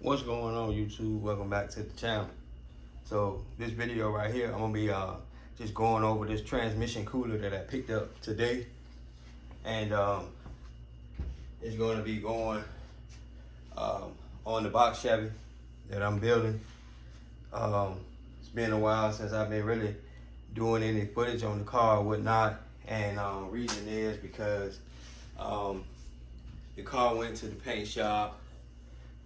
What's going on, YouTube? Welcome back to the channel. So this video right here, I'm gonna be just going over this transmission cooler that I picked up today, and it's going to be going on the box Chevy that I'm building. It's been a while since I've been really doing any footage on the car or whatnot, and reason is because the car went to the paint shop.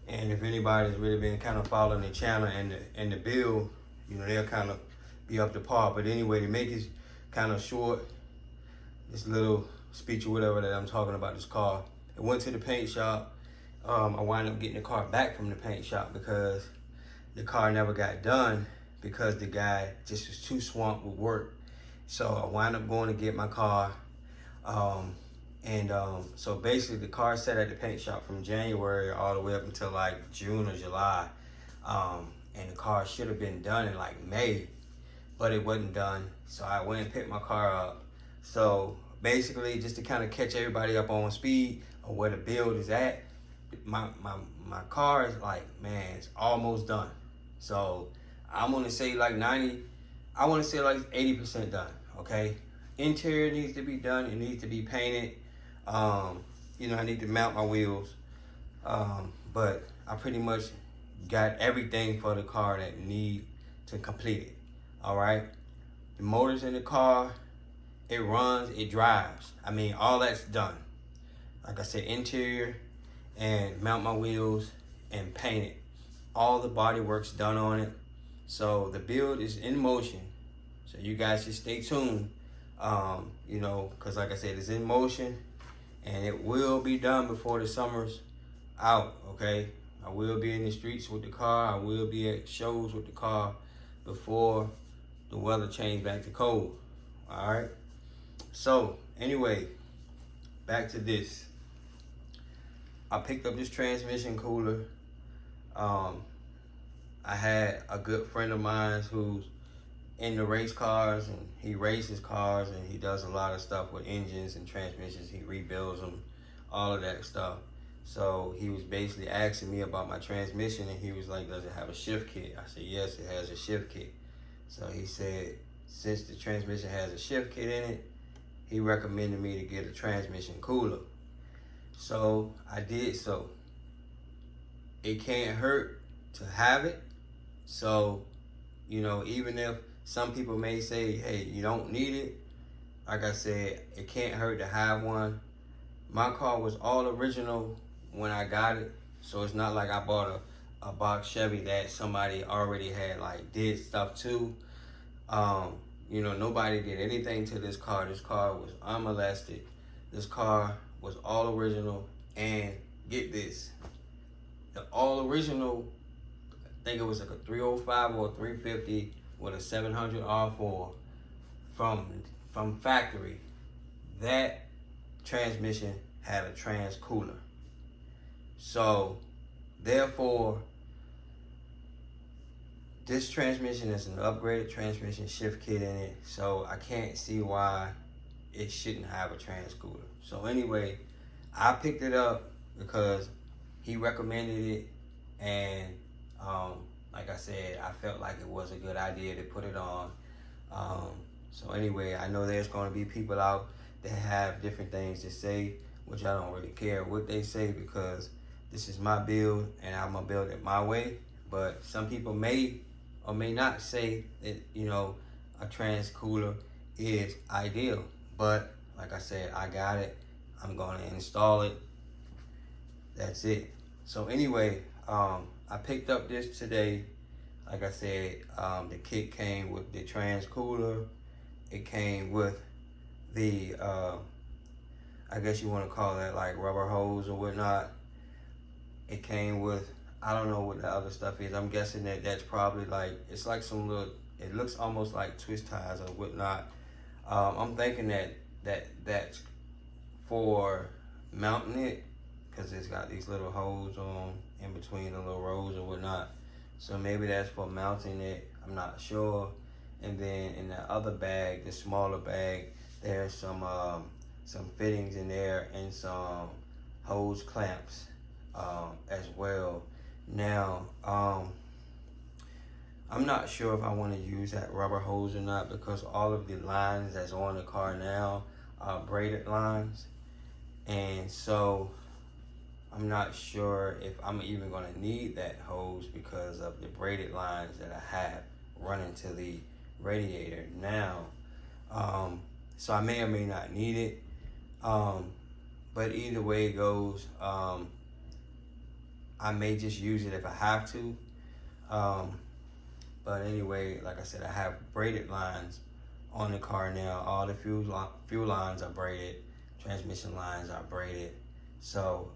And if anybody's really been kind of following the channel and the build, you know, they'll kind of be up to par. But anyway, to make it kind of short, this little speech or whatever that I'm talking about this car, it went to the paint shop. I wound up getting the car back from the paint shop because the car never got done because the guy just was too swamped with work. So I wound up going to get my car. So basically the car sat at the paint shop from January all the way up until like June or July. And the car should have been done in like May, but it wasn't done. So I went and picked my car up. So basically, just to kind of catch everybody up on speed of where the build is at, my car is like, man, it's almost done. So I'm gonna say like 90, I wanna say like 80% done, okay? Interior needs to be done, it needs to be painted. You know, I need to mount my wheels, but I pretty much got everything for the car that need to complete it. All right, the motors in the car, it runs, it drives. I mean, all that's done. Like I said, interior and mount my wheels and paint it. All the body work's done on it. So the build is in motion. So you guys just stay tuned. You know, because like I said, it's in motion. And it will be done before the summer's out, okay? I will be in the streets with the car. I will be at shows with the car before the weather change back to cold, all right? So, anyway, back to this. I picked up this transmission cooler. I had a good friend of mine who's into race cars, and he races cars, and he does a lot of stuff with engines and transmissions. He rebuilds them, all of that stuff. So he was basically asking me about my transmission, and he was like, does it have a shift kit? I said, yes, it has a shift kit. So he said, since the transmission has a shift kit in it, he recommended me to get a transmission cooler. So I did so. It can't hurt to have it. So, you know, even if some people may say, hey, you don't need it, like I said, it can't hurt to have one. My car was all original when I got it, so it's not like I bought a box Chevy that somebody already had like did stuff to. You know, nobody did anything to this car. This car was unmolested. This car was all original, and get this, the all original, I think it was like a 305 or a 350 with a 700 R4 from factory. That transmission had a trans cooler. So therefore, this transmission is an upgraded transmission shift kit in it. So I can't see why it shouldn't have a trans cooler. So anyway, I picked it up because he recommended it, and like I said, I felt like it was a good idea to put it on. So anyway, I know there's going to be people out that have different things to say, which I don't really care what they say, because this is my build and I'm going to build it my way. But some people may or may not say that, you know, a trans cooler is ideal. But like I said, I got it. I'm going to install it. That's it. So anyway, I picked up this today. Like I said, the kit came with the trans cooler. It came with the, I guess you want to call that like rubber hose or whatnot. It came with, I don't know what the other stuff is. I'm guessing that that's probably like, it's like some little, it looks almost like twist ties or whatnot. I'm thinking that's for mounting it, because it's got these little holes on in between the little rows or whatnot. So maybe that's for mounting it, I'm not sure. And then in the other bag, the smaller bag, there's some fittings in there and some hose clamps as well. Now, I'm not sure if I want to use that rubber hose or not, because all of the lines that's on the car now are braided lines. And so I'm not sure if I'm even going to need that hose because of the braided lines that I have running to the radiator now. So I may or may not need it. But either way it goes, I may just use it if I have to. But anyway, like I said, I have braided lines on the car now. All the fuel lines are braided. Transmission lines are braided. So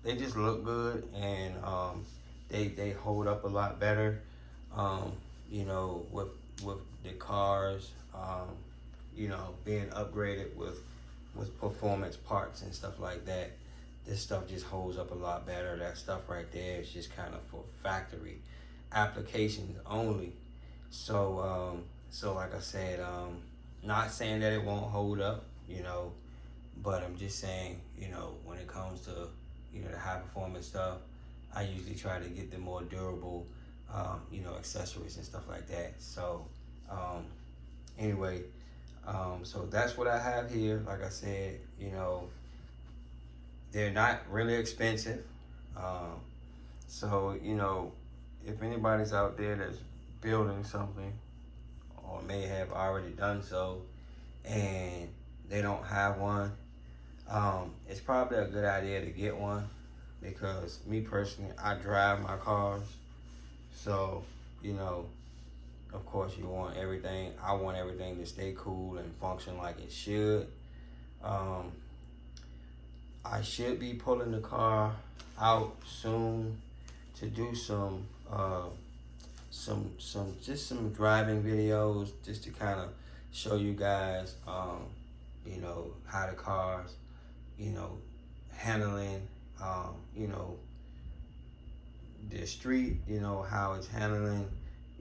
they just look good, and they hold up a lot better. You know, with the cars, you know, being upgraded with performance parts and stuff like that. This stuff just holds up a lot better. That stuff right there is just kind of for factory applications only. So so like I said, not saying that it won't hold up, you know, but I'm just saying, you know, when it comes to, you know, the high performance stuff, I usually try to get the more durable, you know, accessories and stuff like that. So anyway, so that's what I have here. Like I said, you know, they're not really expensive. So, you know, if anybody's out there that's building something or may have already done so and they don't have one, it's probably a good idea to get one, because me personally, I drive my cars. So, you know, of course you want everything. I want everything to stay cool and function like it should. I should be pulling the car out soon to do some driving videos, just to kind of show you guys, you know, how the cars, you know, handling, you know, the street, you know, how it's handling,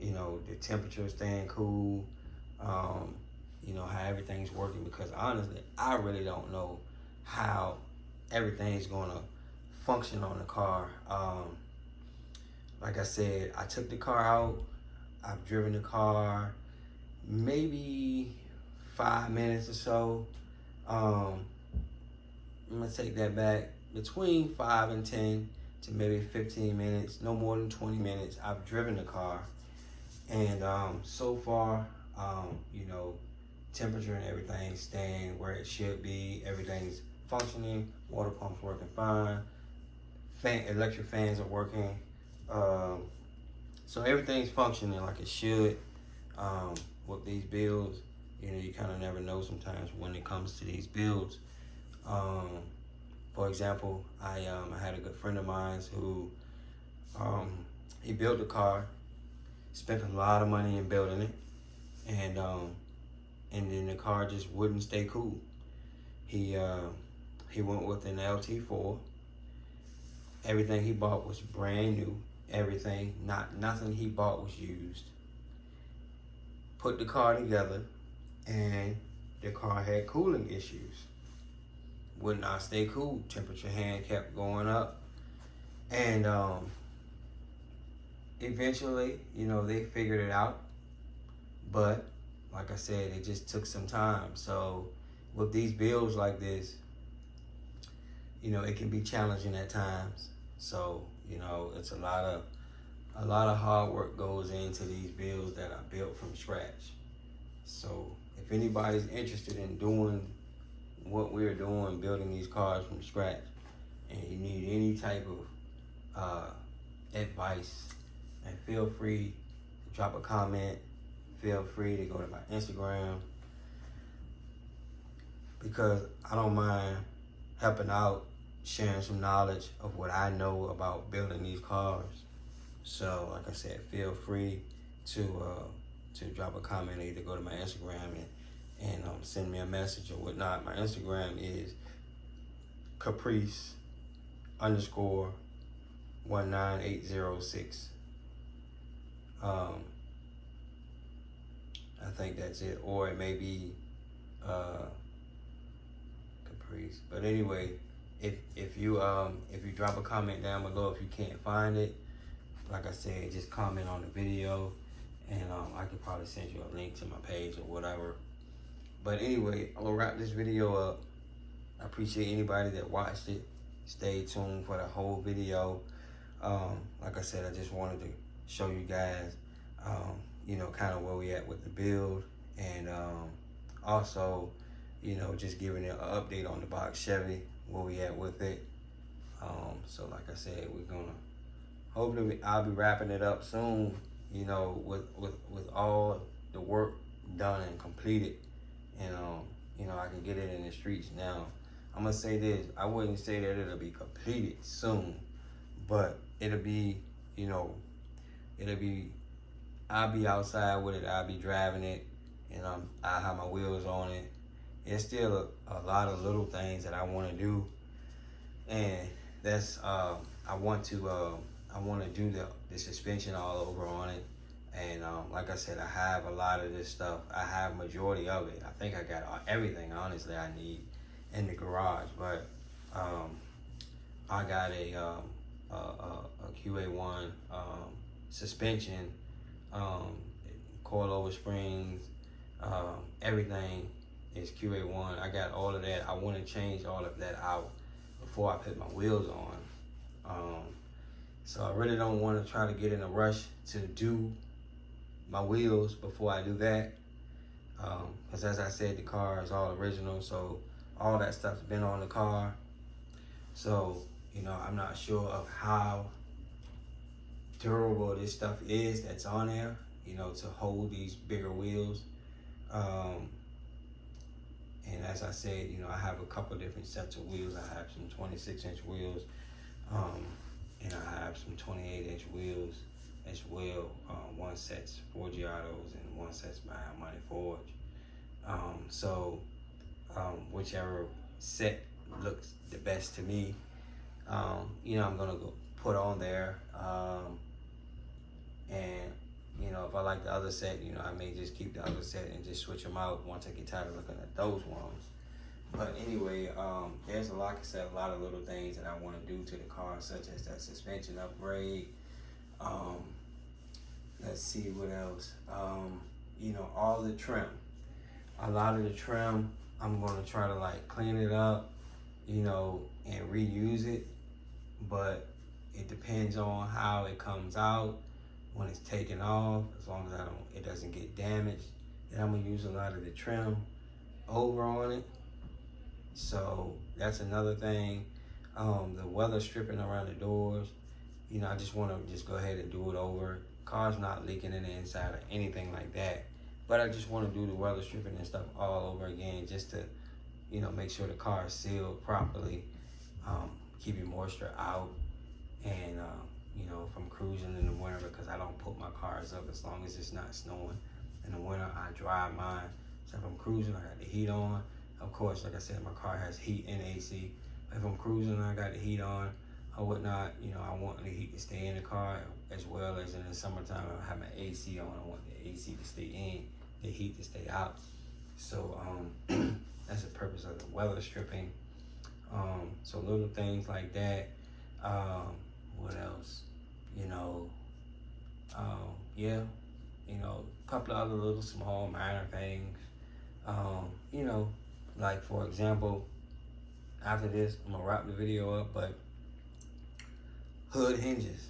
you know, the temperature staying cool, you know, how everything's working, because honestly, I really don't know how everything's gonna function on the car. Like I said, I took the car out. I've driven the car maybe 5 minutes or so. I'm gonna take that back. Between 5 and 10 to maybe 15 minutes, no more than 20 minutes. I've driven the car, and so far, you know, temperature and everything staying where it should be. Everything's functioning. Water pump's working fine. Electric fans are working. So everything's functioning like it should. With these builds, you know, you kind of never know sometimes when it comes to these builds. For example, I had a good friend of mine who he built a car, spent a lot of money in building it, and then the car just wouldn't stay cool. He went with an LT4. Everything he bought was brand new. Everything, nothing he bought was used. Put the car together, and the car had cooling issues. Would not stay cool. Temperature hand kept going up, and eventually, you know, they figured it out. But like I said, it just took some time. So with these builds like this, you know, it can be challenging at times. So, you know, it's a lot of hard work goes into these builds that are built from scratch. So if anybody's interested in doing what we're doing, building these cars from scratch, and you need any type of advice, and feel free to drop a comment. Feel free to go to my Instagram, because I don't mind helping out, sharing some knowledge of what I know about building these cars. So like I said, feel free to drop a comment, or either go to my Instagram and send me a message or whatnot. My Instagram is Caprice _ 19806. I think that's it, or it may be Caprice. But anyway, if you drop a comment down below if you can't find it, like I said, just comment on the video, and I could probably send you a link to my page or whatever. But anyway, I'm gonna wrap this video up. I appreciate anybody that watched it. Stay tuned for the whole video. Like I said, I just wanted to show you guys, you know, kind of where we at with the build, and also, you know, just giving it an update on the box Chevy, where we at with it. So like I said, we're gonna hopefully I'll be wrapping it up soon, you know, with all the work done and completed, and you know, I can get it in the streets now. I'm gonna say this, I wouldn't say that it'll be completed soon, but it'll be, you know, I'll be outside with it, I'll be driving it, and I have my wheels on it. It's still a lot of little things that I want to do, and that's I want to do the suspension all over on it, and like I said, I have a lot of this stuff. I have majority of it. I think I got everything, honestly, I need in the garage, but I got a QA1 suspension, coilover springs, everything is QA1. I got all of that. I want to change all of that out before I put my wheels on. So I really don't want to try to get in a rush to do my wheels before I do that, because as I said, the car is all original, so all that stuff's been on the car. So, you know, I'm not sure of how durable this stuff is that's on there, you know, to hold these bigger wheels. And as I said, you know, I have a couple different sets of wheels. I have some 26-inch wheels, and I have some 28-inch wheels as well. One set's Ford Giottos and one set's by Money Forge. So whichever set looks the best to me, you know, I'm gonna go put on there. And you know, if I like the other set, you know, I may just keep the other set and just switch them out once I get tired of looking at those ones. But anyway, there's like I said, a lot of little things that I want to do to the car, such as that suspension upgrade. Let's see what else. You know, all the trim. A lot of the trim, I'm gonna try to like clean it up, you know, and reuse it. But it depends on how it comes out when it's taken off. As long as it doesn't get damaged, then I'm gonna use a lot of the trim over on it. So that's another thing. The weather stripping around the doors, you know, I just want to just go ahead and do it over. Car's not leaking in the inside or anything like that, but I just want to do the weather stripping and stuff all over again, just to, you know, make sure the car is sealed properly, keeping moisture out, and you know, if I'm cruising in the winter, because I don't put my cars up as long as it's not snowing. In the winter, I drive mine. So if I'm cruising, I got the heat on. Of course, like I said, my car has heat and AC. If I'm cruising, I got the heat on or whatnot. You know, I want the heat to stay in the car, as well as in the summertime, I have my AC on. I want the AC to stay in, the heat to stay out. So that's the purpose of the weather stripping. So little things like that. What else? You know, yeah, you know, a couple of other little small minor things. You know, like for example, after this, I'm gonna wrap the video up, but hood hinges.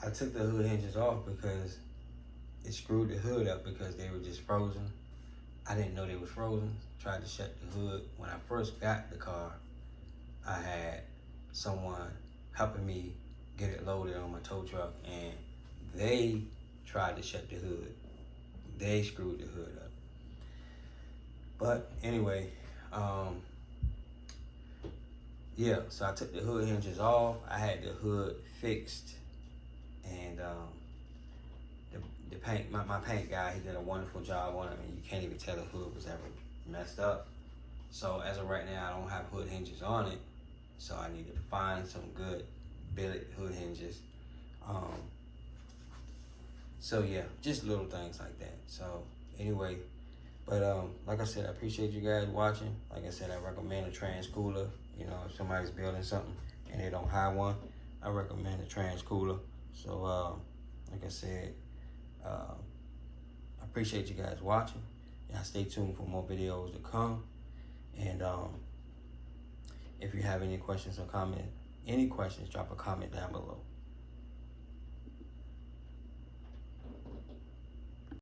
I took the hood hinges off because it screwed the hood up because they were just frozen. I didn't know they was frozen. Tried to shut the hood. When I first got the car, I had someone helping me get it loaded on my tow truck, and they tried to shut the hood. They screwed the hood up. But anyway, yeah, so I took the hood hinges off. I had the hood fixed, and the paint, my paint guy, he did a wonderful job on it. I mean, you can't even tell the hood was ever messed up. So as of right now, I don't have hood hinges on it, so I needed to find some good billet hood hinges. So yeah, just little things like that. So anyway, but like I said, I appreciate you guys watching. Like I said, I recommend a trans cooler. You know, if somebody's building something and they don't have one, I recommend a trans cooler. So, like I said, I appreciate you guys watching. Y'all stay tuned for more videos to come. And if you have any questions or comments, drop a comment down below.